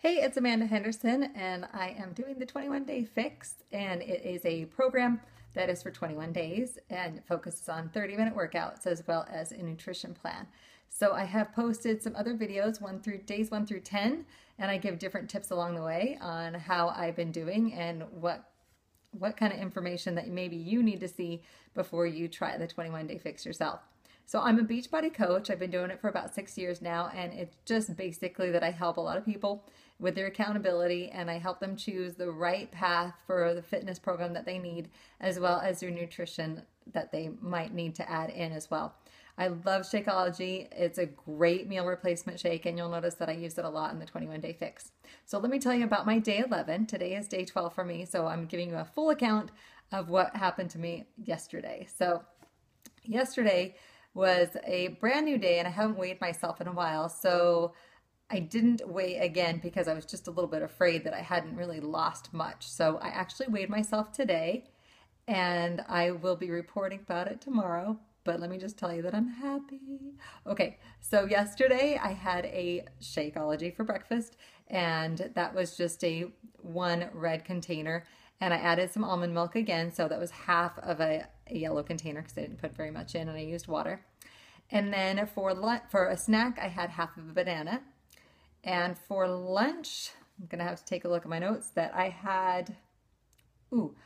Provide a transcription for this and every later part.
Hey, it's Amanda Henderson, and I am doing the 21 Day Fix, and it is a program that is for 21 days and focuses on 30-minute workouts as well as a nutrition plan. So I have posted some other videos, days 1 through 10, and I give different tips along the way on how I've been doing and what kind of information that maybe you need to see before you try the 21 Day Fix yourself. So I'm a Beachbody coach. I've been doing it for about 6 years now, and it's just basically that I help a lot of people with their accountability, and I help them choose the right path for the fitness program that they need, as well as their nutrition that they might need to add in as well. I love Shakeology. It's a great meal replacement shake, and you'll notice that I use it a lot in the 21 Day Fix. So let me tell you about my day 11. Today is day 12 for me, so I'm giving you a full account of what happened to me yesterday. So yesterday was a brand new day, and I haven't weighed myself in a while, so I didn't weigh again because I was just a little bit afraid that I hadn't really lost much. So I actually weighed myself today, and I will be reporting about it tomorrow. But let me just tell you that I'm happy. Okay, so yesterday I had a Shakeology for breakfast, and that was just a one red container. And I added some almond milk again, so that was half of a yellow container because I didn't put very much in, and I used water. And then for a snack, I had half of a banana. And for lunch, I'm gonna have to take a look at my notes that I had some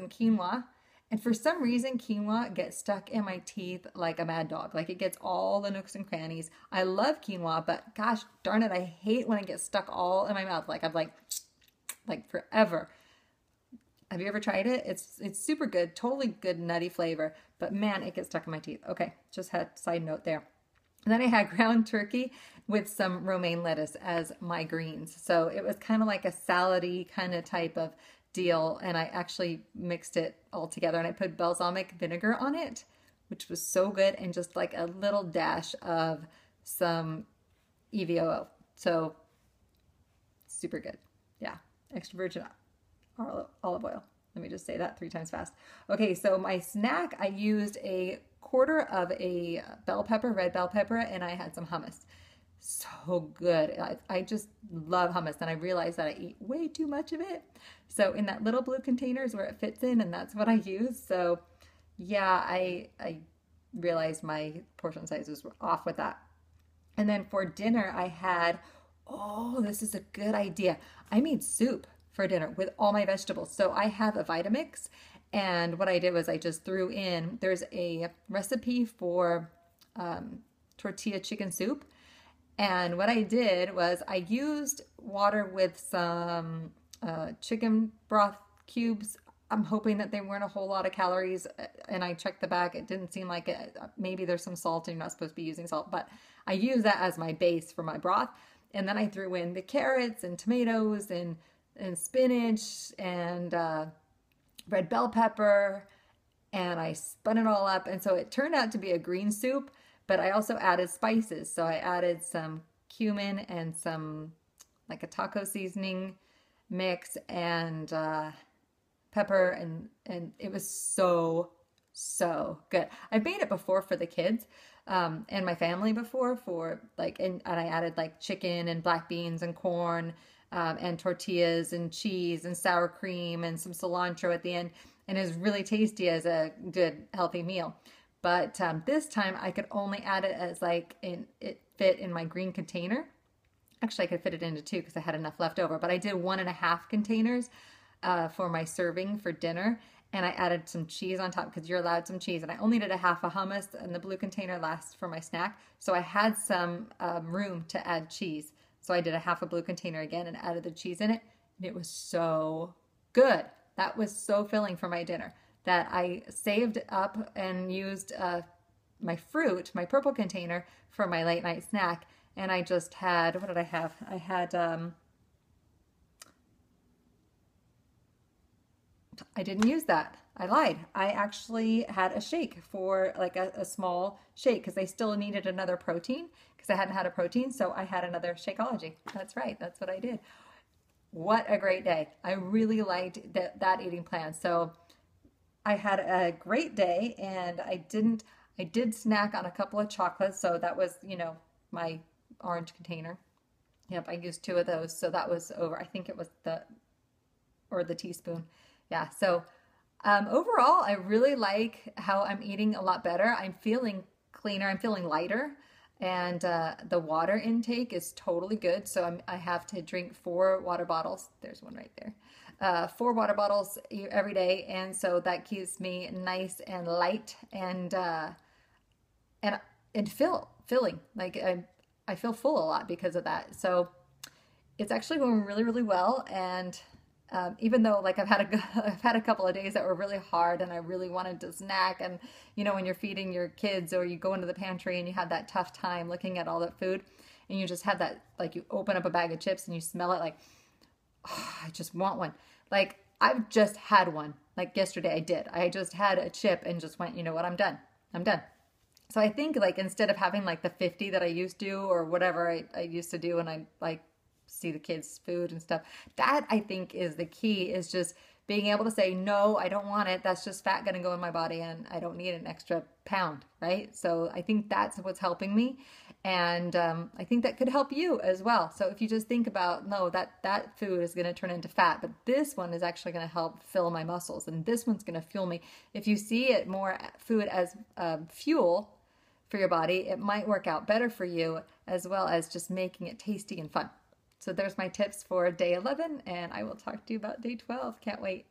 quinoa. And for some reason, quinoa gets stuck in my teeth like a mad dog. Like it gets all the nooks and crannies. I love quinoa, but gosh darn it, I hate when it gets stuck all in my mouth. Like I'm like forever. Have you ever tried it? It's super good, totally good nutty flavor, but man, it gets stuck in my teeth. Okay, just had a side note there. And then I had ground turkey with some romaine lettuce as my greens. So it was kind of like a salady kind of type of deal, and I actually mixed it all together, and I put balsamic vinegar on it, which was so good, and just like a little dash of some EVOO. So super good. Yeah, extra virgin olive oil. Let me just say that 3 times fast. Okay, so my snack, I used a quarter of a red bell pepper, and I had some hummus. So good. I just love hummus, and I realized that I eat way too much of it. So in that little blue container is where it fits in, and that's what I use. So yeah, I realized my portion sizes were off with that. And then for dinner, I had, oh, this is a good idea. I made soup for dinner with all my vegetables. So I have a Vitamix, and what I did was I just threw in, there's a recipe for tortilla chicken soup. And what I did was I used water with some chicken broth cubes. I'm hoping that they weren't a whole lot of calories, and I checked the back. It didn't seem like it. Maybe there's some salt, and you're not supposed to be using salt, but I use that as my base for my broth. And then I threw in the carrots and tomatoes and spinach and red bell pepper, and I spun it all up. And so it turned out to be a green soup, but I also added spices. So I added some cumin and some like a taco seasoning mix and pepper, and it was so good. I've made it before for the kids and my family before for like, and I added like chicken and black beans and corn and tortillas and cheese and sour cream and some cilantro at the end, and it was really tasty as a good healthy meal. But this time I could only add it as it fit in my green container. Actually, I could fit it into 2 because I had enough left over, but I did 1.5 containers for my serving for dinner, and I added some cheese on top because you're allowed some cheese, and I only did a half a hummus, and the blue container lasts for my snack, so I had some room to add cheese. So I did a half a blue container again and added the cheese in it, and it was so good. That was so filling for my dinner that I saved up and used my fruit, my purple container, for my late night snack. And I just had, what did I have? I had, I didn't use that. I lied. I actually had a shake for like a small shake because I still needed another protein because I hadn't had a protein. So I had another Shakeology. That's right. That's what I did. What a great day. I really liked that eating plan. So I had a great day, and I did snack on a couple of chocolates. So that was, my orange container. Yep, I used two of those. So that was over. I think it was the teaspoon. Yeah. So overall, I really like how I'm eating a lot better. I'm feeling cleaner. I'm feeling lighter. And the water intake is totally good. So I have to drink 4 water bottles. There's one right there. 4 water bottles every day. And so that keeps me nice and light and filling. Like I feel full a lot because of that. So it's actually going really, really well. And even though like I've had a couple of days that were really hard and I really wanted to snack, and you know when you're feeding your kids or you go into the pantry and you have that tough time looking at all that food and you just have that, like, you open up a bag of chips and you smell it like, oh, I just want one. Like I've just had one. Like yesterday I did. I just had a chip and just went, you know what, I'm done. I'm done. So I think like instead of having like the 50 that I used to or whatever I used to do when I like see the kids' food and stuff, that I think is the key, is just being able to say, no, I don't want it. That's just fat going to go in my body and I don't need an extra pound, right? So I think that's what's helping me. And I think that could help you as well. So if you just think about, no, that food is going to turn into fat, but this one is actually going to help fill my muscles and this one's going to fuel me. If you see it more food as fuel for your body, it might work out better for you, as well as just making it tasty and fun. So there's my tips for day 11, and I will talk to you about day 12. Can't wait.